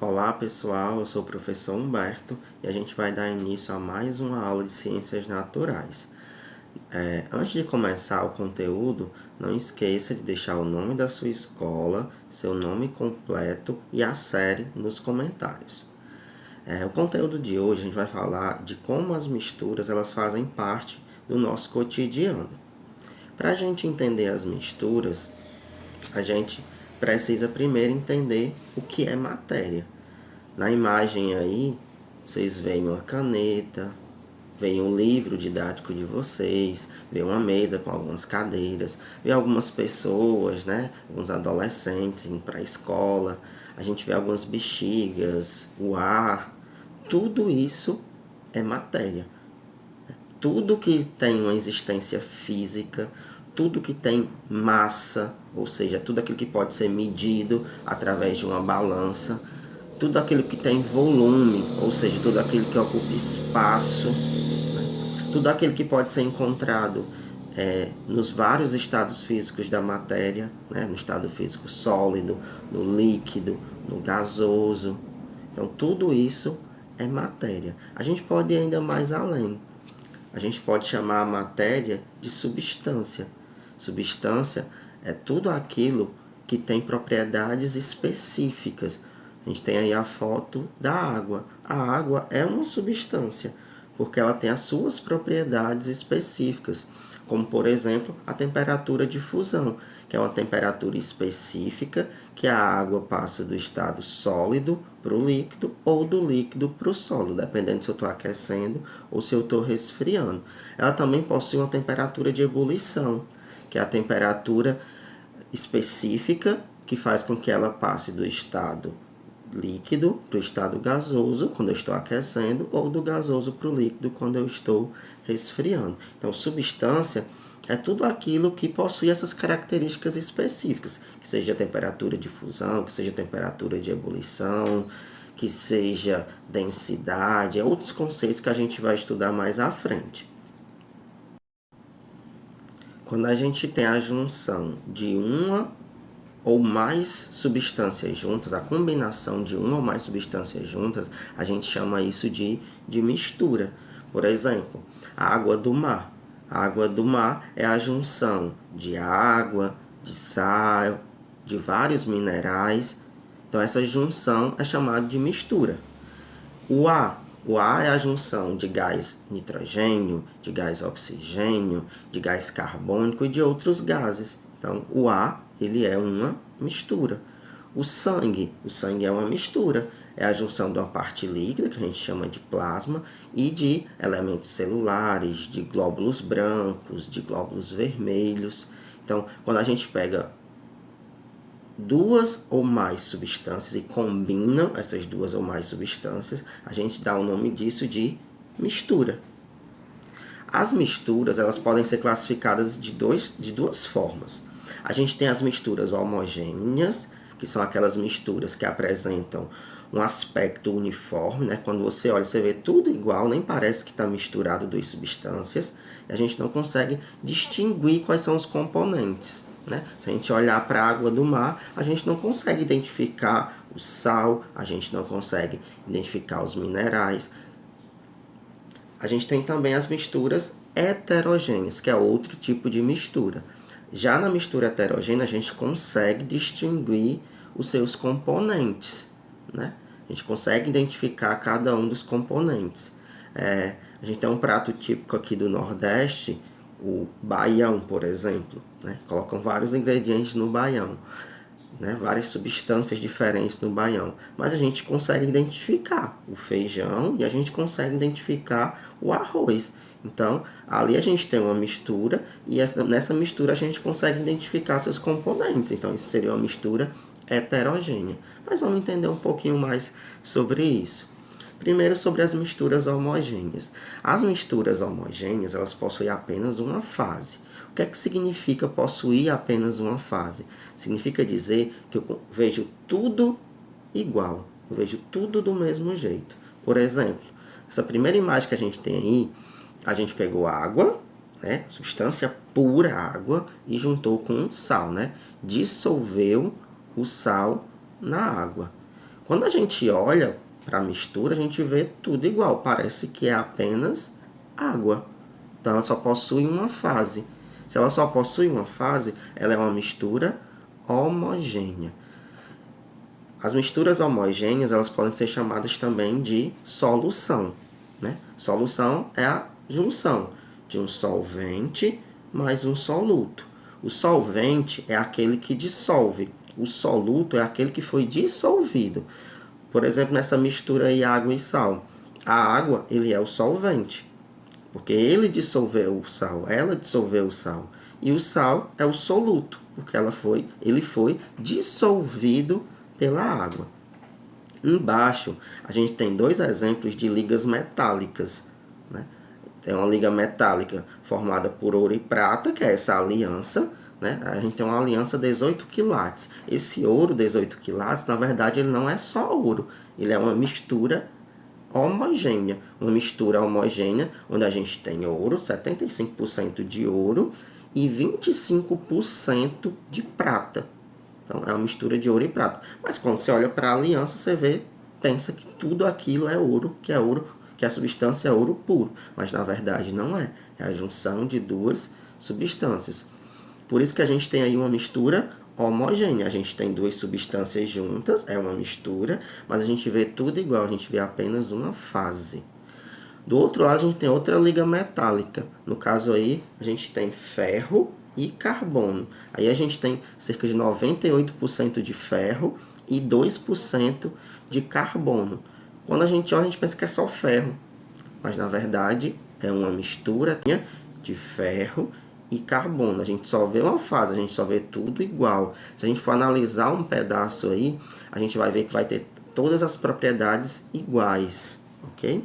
Olá pessoal, eu sou o professor Humberto e a gente vai dar início a mais uma aula de Ciências Naturais. Antes de começar o conteúdo, não esqueça de deixar o nome da sua escola, seu nome completo e a série nos comentários. O conteúdo de hoje a gente vai falar de como as misturas elas fazem parte do nosso cotidiano. Para a gente entender as misturas, a gente precisa primeiro entender o que é matéria. Na imagem aí, vocês veem uma caneta, veem um livro didático de vocês, vê uma mesa com algumas cadeiras, vê algumas pessoas, né? Alguns adolescentes indo para a escola, a gente vê algumas bexigas, o ar, tudo isso é matéria. Tudo que tem uma existência física, tudo que tem massa, ou seja, tudo aquilo que pode ser medido através de uma balança, tudo aquilo que tem volume, ou seja, tudo aquilo que ocupa espaço, né? Tudo aquilo que pode ser encontrado nos vários estados físicos da matéria, né? No estado físico sólido, no líquido, no gasoso. Então, tudo isso é matéria. A gente pode ir ainda mais além. A gente pode chamar a matéria de substância. Substância é tudo aquilo que tem propriedades específicas. A gente tem aí a foto da água. A água é uma substância, porque ela tem as suas propriedades específicas, como por exemplo a temperatura de fusão, que é uma temperatura específica que a água passa do estado sólido para o líquido ou do líquido para o sólido, dependendo se eu estou aquecendo ou se eu estou resfriando. Ela também possui uma temperatura de ebulição, que é a temperatura específica que faz com que ela passe do estado líquido para o estado gasoso quando eu estou aquecendo ou do gasoso para o líquido quando eu estou resfriando. Então, substância é tudo aquilo que possui essas características específicas, que seja a temperatura de fusão, que seja a temperatura de ebulição, que seja densidade, outros conceitos que a gente vai estudar mais à frente. Quando a gente tem a junção de uma ou mais substâncias juntas, a combinação de uma ou mais substâncias juntas, a gente chama isso de mistura. Por exemplo, a água do mar. A água do mar é a junção de água, de sal, de vários minerais. Então, essa junção é chamada de mistura. O ar. O ar é a junção de gás nitrogênio, de gás oxigênio, de gás carbônico e de outros gases. Então, o ar ele é uma mistura. O sangue é uma mistura. É a junção de uma parte líquida, que a gente chama de plasma, e de elementos celulares, de glóbulos brancos, de glóbulos vermelhos. Então, quando a gente pega duas ou mais substâncias e combinam essas duas ou mais substâncias, a gente dá o nome disso de mistura. As misturas elas podem ser classificadas de duas formas. A gente tem as misturas homogêneas, que são aquelas misturas que apresentam um aspecto uniforme, né? Quando você olha, você vê tudo igual, nem parece que está misturado duas substâncias, e a gente não consegue distinguir quais são os componentes. Né? Se a gente olhar para a água do mar, a gente não consegue identificar o sal, a gente não consegue identificar os minerais. A gente tem também as misturas heterogêneas, que é outro tipo de mistura. Já na mistura heterogênea, a gente consegue distinguir os seus componentes. Né? A gente consegue identificar cada um dos componentes. A gente tem um prato típico aqui do Nordeste, o baião, por exemplo. Né? Colocam vários ingredientes no baião, né? Várias substâncias diferentes no baião. Mas a gente consegue identificar o feijão e a gente consegue identificar o arroz. Então, ali a gente tem uma mistura e nessa mistura a gente consegue identificar seus componentes. Então, isso seria uma mistura heterogênea. Mas vamos entender um pouquinho mais sobre isso. Primeiro, sobre as misturas homogêneas. As misturas homogêneas, elas possuem apenas uma fase. O que é que significa possuir apenas uma fase? Significa dizer que eu vejo tudo igual, eu vejo tudo do mesmo jeito. Por exemplo, essa primeira imagem que a gente tem aí, a gente pegou água, né, substância pura água, e juntou com sal, né? Dissolveu o sal na água. Quando a gente olha para a mistura, a gente vê tudo igual, parece que é apenas água. Então ela só possui uma fase. Se ela só possui uma fase, ela é uma mistura homogênea. As misturas homogêneas, elas podem ser chamadas também de solução, né? Solução é a junção de um solvente mais um soluto. O solvente é aquele que dissolve. O soluto é aquele que foi dissolvido. Por exemplo, nessa mistura aí água e sal. A água, ele é o solvente, porque ele dissolveu o sal, ela dissolveu o sal. E o sal é o soluto, porque ele foi dissolvido pela água. Embaixo, a gente tem dois exemplos de ligas metálicas, né? Tem uma liga metálica formada por ouro e prata, que é essa aliança, né? A gente tem uma aliança 18 quilates. Esse ouro 18 quilates, na verdade, ele não é só ouro. Ele é uma mistura homogênea. Uma mistura homogênea, onde a gente tem ouro, 75% de ouro e 25% de prata. Então, é uma mistura de ouro e prata. Mas quando você olha para a aliança, você vê, pensa que tudo aquilo é ouro, que a substância é ouro puro. Mas, na verdade, não é. É a junção de duas substâncias. Por isso que a gente tem aí uma mistura homogênea. A gente tem duas substâncias juntas, é uma mistura, mas a gente vê tudo igual, a gente vê apenas uma fase. Do outro lado, a gente tem outra liga metálica. No caso aí, a gente tem ferro e carbono. Aí a gente tem cerca de 98% de ferro e 2% de carbono. Quando a gente olha, a gente pensa que é só ferro, mas na verdade é uma mistura de ferro e carbono. A gente só vê uma fase, a gente só vê tudo igual. Se a gente for analisar um pedaço aí, a gente vai ver que vai ter todas as propriedades iguais, ok?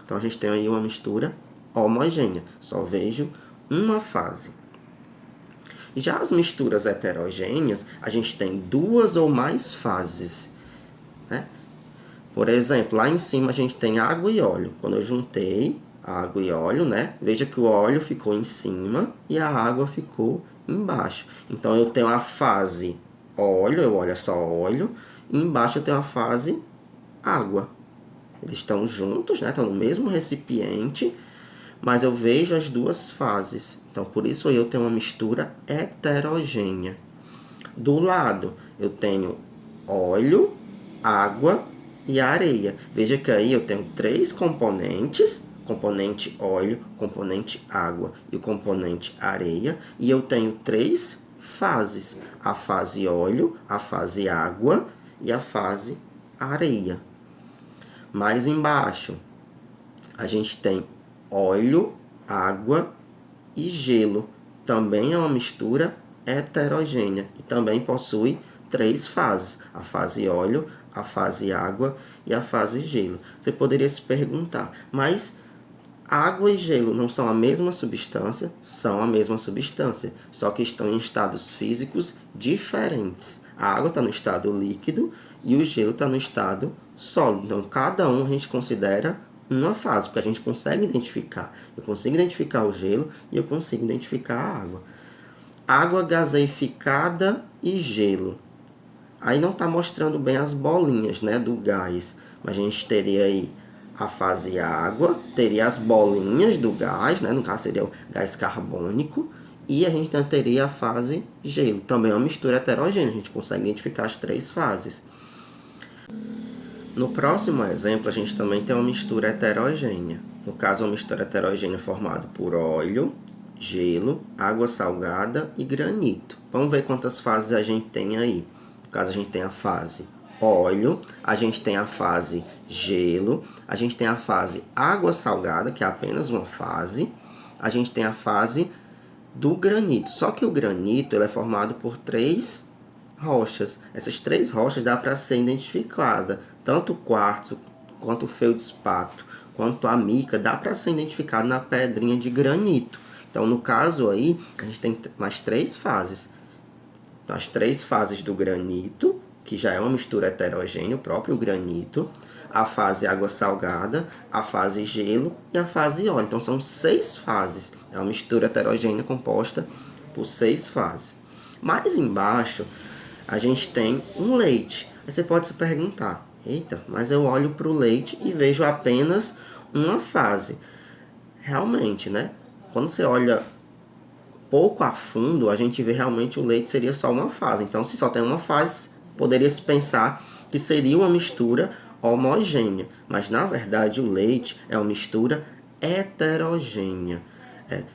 Então a gente tem aí uma mistura homogênea, só vejo uma fase. Já as misturas heterogêneas, a gente tem duas ou mais fases, né? Por exemplo, lá em cima a gente tem água e óleo. Quando eu juntei água e óleo, né? Veja que o óleo ficou em cima e a água ficou embaixo. Então eu tenho a fase óleo, o óleo é só óleo, e embaixo eu tenho a fase água. Eles estão juntos, né? Estão no mesmo recipiente, mas eu vejo as duas fases. Então, por isso eu tenho uma mistura heterogênea. Do lado, eu tenho óleo, água e areia. Veja que aí eu tenho três componentes, componente óleo, componente água e o componente areia, e eu tenho três fases, a fase óleo, a fase água e a fase areia. Mais embaixo, a gente tem óleo, água e gelo. Também é uma mistura heterogênea e também possui três fases, a fase óleo, a fase água e a fase gelo. Você poderia se perguntar, mas água e gelo não são a mesma substância? São a mesma substância, só que estão em estados físicos diferentes. A água está no estado líquido e o gelo está no estado sólido. Então, cada um a gente considera uma fase, porque a gente consegue identificar. Eu consigo identificar o gelo e eu consigo identificar a água. Água gaseificada e gelo. Aí não está mostrando bem as bolinhas, né, do gás. Mas a gente teria aí a fase água, teria as bolinhas do gás, né, no caso seria o gás carbônico. E a gente teria a fase gelo. Também é uma mistura heterogênea, a gente consegue identificar as três fases. No próximo exemplo, a gente também tem uma mistura heterogênea. No caso, uma mistura heterogênea formada por óleo, gelo, água salgada e granito. Vamos ver quantas fases a gente tem aí. No caso, a gente tem a fase óleo, a gente tem a fase gelo, a gente tem a fase água salgada, que é apenas uma fase, a gente tem a fase do granito. Só que o granito ele é formado por três rochas. Essas três rochas dá para ser identificada. Tanto o quartzo, quanto o feldspato, quanto a mica, dá para ser identificado na pedrinha de granito. Então, no caso aí, a gente tem mais três fases. Então, as três fases do granito, que já é uma mistura heterogênea, o próprio granito, a fase água salgada, a fase gelo e a fase óleo. Então, são 6 fases. É uma mistura heterogênea composta por 6 fases. Mais embaixo, a gente tem um leite. Aí você pode se perguntar, eita, mas eu olho para o leite e vejo apenas uma fase. Realmente, né? Quando você olha pouco a fundo, a gente vê realmente o leite seria só uma fase. Então, se só tem uma fase, poderia se pensar que seria uma mistura homogênea. Mas, na verdade, o leite é uma mistura heterogênea.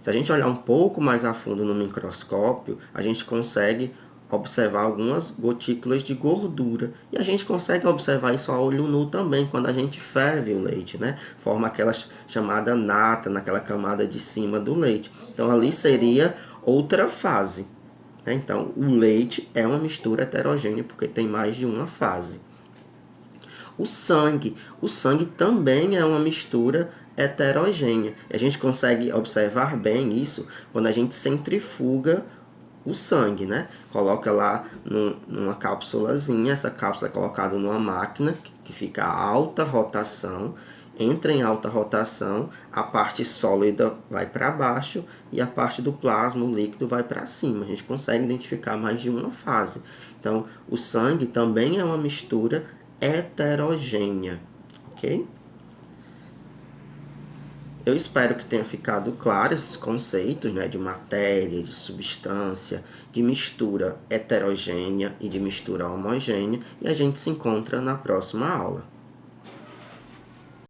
Se a gente olhar um pouco mais a fundo no microscópio, a gente consegue observar algumas gotículas de gordura. E a gente consegue observar isso a olho nu também, quando a gente ferve o leite, né? Forma aquela chamada nata, naquela camada de cima do leite. Então, ali seria outra fase. Então, o leite é uma mistura heterogênea, porque tem mais de uma fase. O sangue também é uma mistura heterogênea. A gente consegue observar bem isso quando a gente centrifuga o sangue, né? Coloca lá numa cápsulazinha, essa cápsula é colocada numa máquina que fica a alta rotação. Entra em alta rotação, a parte sólida vai para baixo e a parte do plasma, o líquido, vai para cima. A gente consegue identificar mais de uma fase. Então, o sangue também é uma mistura heterogênea, ok? Eu espero que tenha ficado claro esses conceitos, né, de matéria, de substância, de mistura heterogênea e de mistura homogênea, e a gente se encontra na próxima aula.